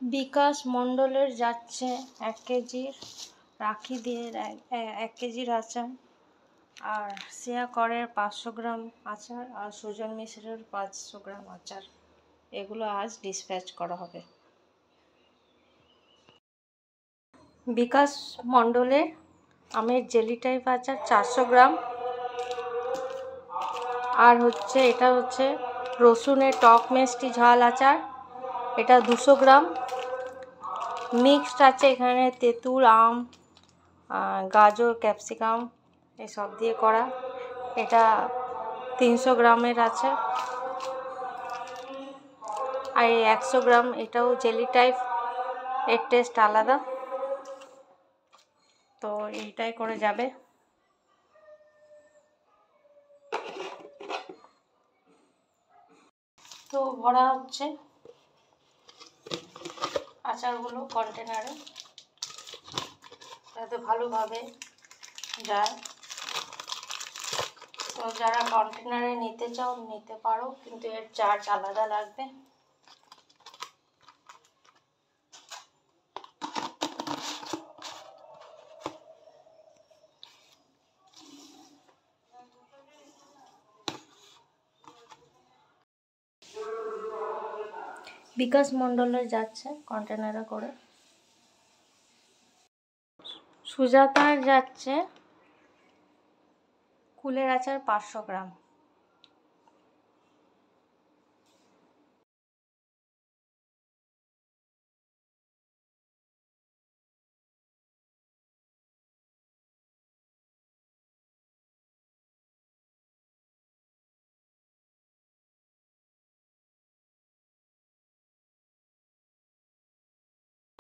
বিকাশ মণ্ডলের যাচ্ছে 1 কেজির রাখি দিয়ে 1 কেজির আচার, আর শ্রেয়া করের 500 গ্রাম আচার, আর সুজন মিশ্রের 500 গ্রাম আচার। এগুলো আজ ডিসপ্যাচ করা হবে। বিকাশ মণ্ডলের আমের জেলি টাইপ আচার 400 গ্রাম, আর এটা হচ্ছে রসুনের টক মিষ্টি ঝাল আচার, এটা 200 গ্রাম। মিক্সড আছে এখানে তেঁতুল, আম, গাজর, ক্যাপসিকাম এসব দিয়ে করা, এটা 300 গ্রামের আছে। আর এই 100 গ্রাম এটাও জেলি টাইপ, এর টেস্ট আলাদা। তো এইটাই করে যাবে। তো ভরা হচ্ছে আচারগুলো কন্টেনারে, যাতে ভালোভাবে যায়। তো যারা কন্টেনারে নিতে চাও নিতে পারো, কিন্তু এর চার্জ আলাদা লাগবে। বিকাশ মণ্ডলের যাচ্ছে কন্টেনারে করে। সুজাতার যাচ্ছে কুলের আচার 500 গ্রাম।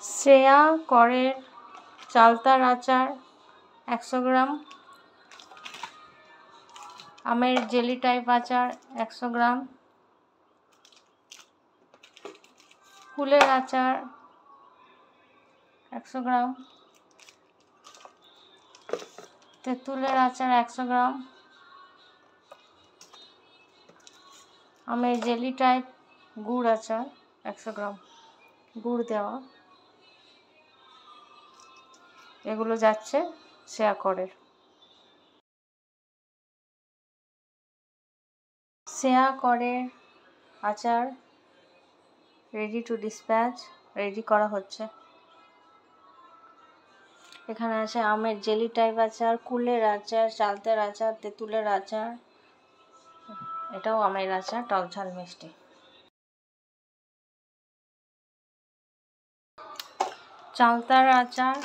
শ্রেয়া করের চালতার আচার 100 গ্রাম, আমের জেলি টাইপ আচার 100 গ্রাম, কুলের আচার 100 গ্রাম, তেঁতুলের আচার 100 গ্রাম, আমের জেলি টাইপ গুড় আচার 100 গ্রাম, গুড় দেওয়া। এগুলো যাচ্ছে শ্রেয়া করের। শ্রেয়া করের আচার রেডি টু ডিসপ্যাচ, রেডি করা হচ্ছে। এখানে আছে আমের জেলি টাইপ আচার, কুলের আচার, চালতার আচার, তেঁতুলের আচার, এটাও আমের আচার, টক ঝাল মিষ্টি। চালতার আচার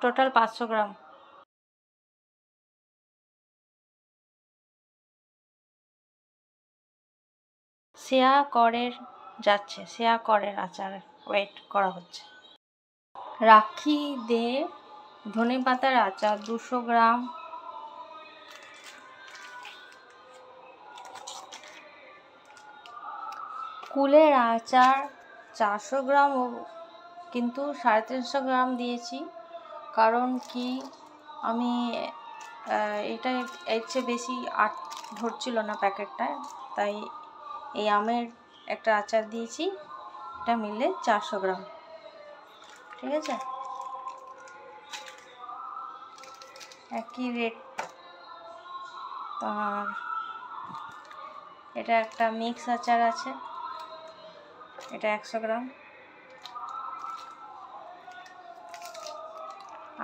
টোটাল 500 গ্রাম। শ্রেয়া করের যাচ্ছে, শ্রেয়া করের আচার ওয়েট করা হচ্ছে। রাখি দে ধনেপাতার আচার 200 গ্রাম, কুলের আচার 400 গ্রাম, কিন্তু 350 গ্রাম দিয়েছি, কারণ কি আমি এটা এর চেয়ে বেশি ধরছিল না প্যাকেটটায়, তাই এই আমের একটা আচার দিয়েছি, এটা মিলে 400 গ্রাম। ঠিক আছে, একই রেট। আর এটা একটা মিক্স আচার আছে, এটা 100 গ্রাম।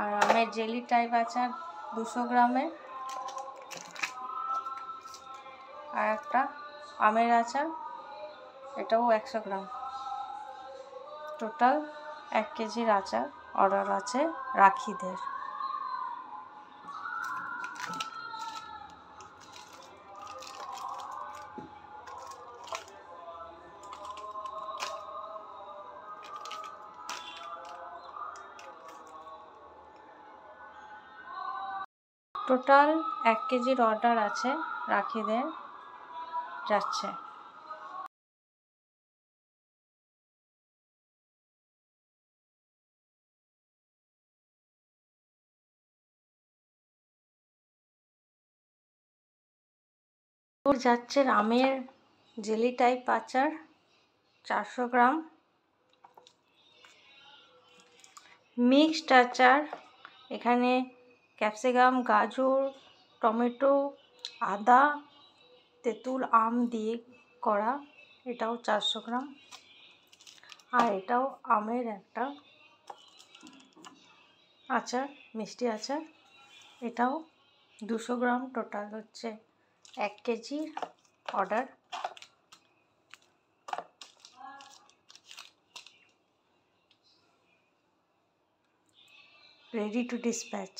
আর আমের জেলি টাইপ আচার 200 গ্রামের, আর একটা আমের আচার, এটাও 100 গ্রাম। টোটাল 1 কেজির আচার অর্ডার আছে রাখিদের। টোটাল 1 কেজির অর্ডার আছে রাখিদের, যাচ্ছে। যাচ্ছে আমের জেলি টাইপ আচার 400 গ্রাম। মিক্সড আচার, এখানে ক্যাপসিকাম, গাজর, টমেটো, আদা, তেঁতুল, আম দিয়ে করা, এটাও 400 গ্রাম। আর এটাও আমের একটা আচার, মিষ্টি আচার, এটাও 200 গ্রাম। টোটাল হচ্ছে 1 kg order. Ready to dispatch.